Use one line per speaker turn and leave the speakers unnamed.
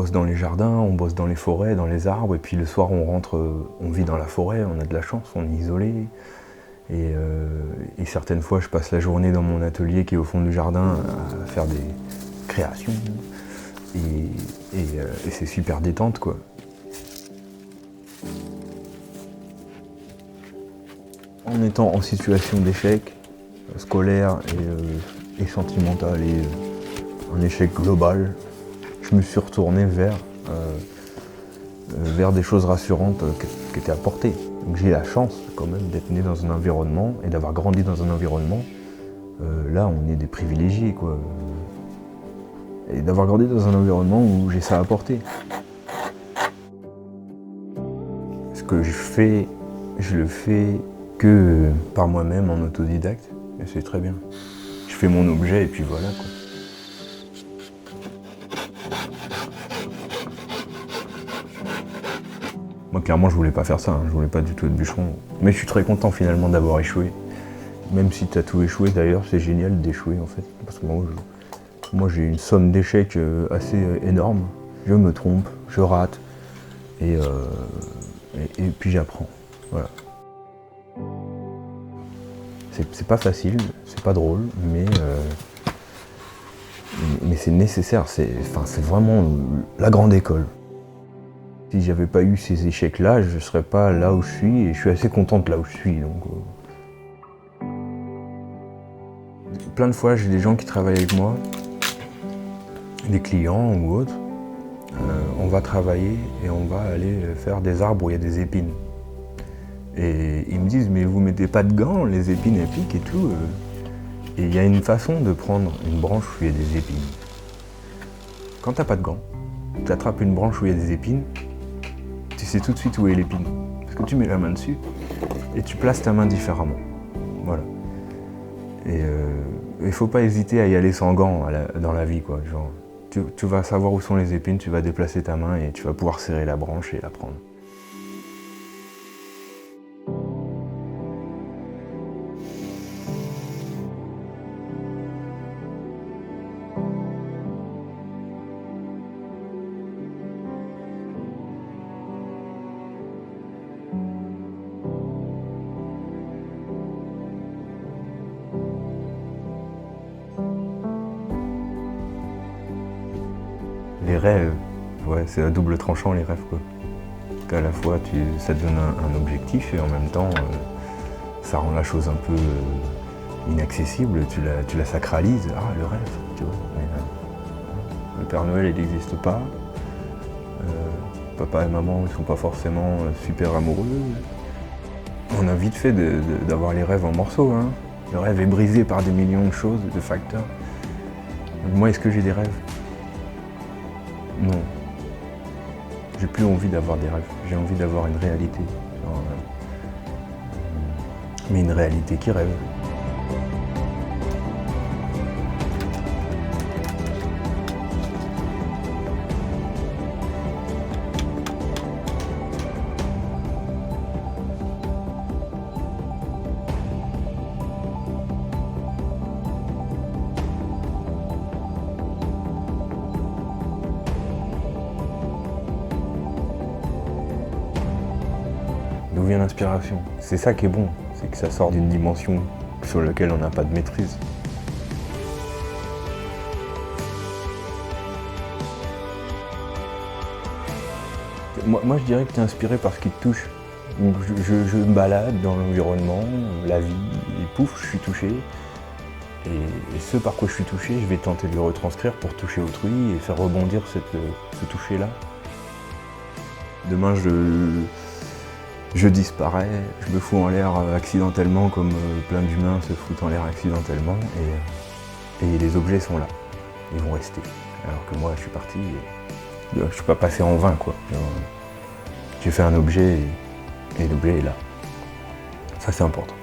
bosse dans les jardins, on bosse dans les forêts, dans les arbres, et puis le soir on rentre, on vit dans la forêt, on a de la chance, on est isolé. Et certaines fois je passe la journée dans mon atelier qui est au fond du jardin à faire des créations. Et c'est super détente quoi. En étant en situation d'échec scolaire et sentimental et un échec global, je me suis retourné vers des choses rassurantes qui étaient à portée. Donc j'ai la chance quand même d'être né dans un environnement et d'avoir grandi dans un environnement. Là on est des privilégiés quoi. Et d'avoir grandi dans un environnement où j'ai ça à porter. Ce que je fais, je le fais que par moi-même en autodidacte, et c'est très bien. Je fais mon objet et puis voilà quoi. Moi clairement je voulais pas faire ça, hein. Je voulais pas du tout être bûcheron. Mais je suis très content finalement d'avoir échoué. Même si t'as tout échoué d'ailleurs, c'est génial d'échouer en fait. Parce que moi j'ai une somme d'échecs assez énorme. Je me trompe, je rate et puis j'apprends. Voilà. C'est pas facile, c'est pas drôle, mais c'est nécessaire, c'est vraiment la grande école. Si j'avais pas eu ces échecs-là, je serais pas là où je suis et je suis assez contente là où je suis. Donc, plein de fois, j'ai des gens qui travaillent avec moi, des clients ou autres. On va travailler et on va aller faire des arbres où il y a des épines. Et ils me disent, mais vous mettez pas de gants, les épines elles piquent et tout. Et il y a une façon de prendre une branche où il y a des épines. Quand t'as pas de gants, tu attrapes une branche où il y a des épines, tu sais tout de suite où est l'épine. Parce que tu mets la main dessus et tu places ta main différemment. Voilà. Et il faut pas hésiter à y aller sans gants dans la vie, quoi. Genre, tu vas savoir où sont les épines, tu vas déplacer ta main et tu vas pouvoir serrer la branche et la prendre. Les rêves, ouais, c'est à double tranchant les rêves quoi. Qu'à la fois ça te donne un objectif et en même temps ça rend la chose un peu inaccessible, tu la sacralises. Ah le rêve, tu vois. Mais, le Père Noël il n'existe pas. Papa et maman ils sont pas forcément super amoureux. On a vite fait d'avoir les rêves en morceaux. Hein. Le rêve est brisé par des millions de choses, de facteurs. Donc, moi est-ce que j'ai des rêves ? Non. J'ai plus envie d'avoir des rêves, j'ai envie d'avoir une réalité. Mais une réalité qui rêve. D'où vient l'inspiration? C'est ça qui est bon, c'est que ça sort d'une dimension sur laquelle on n'a pas de maîtrise. Moi je dirais que tu es inspiré par ce qui te touche. Donc, je me balade dans l'environnement, la vie, et pouf, je suis touché. Et ce par quoi je suis touché, je vais tenter de le retranscrire pour toucher autrui et faire rebondir ce toucher-là. Demain je disparais, je me fous en l'air accidentellement comme plein d'humains se foutent en l'air accidentellement et les objets sont là, ils vont rester. Alors que moi je suis parti et je suis pas passé en vain quoi. J'ai fait un objet et l'objet est là. Ça c'est important.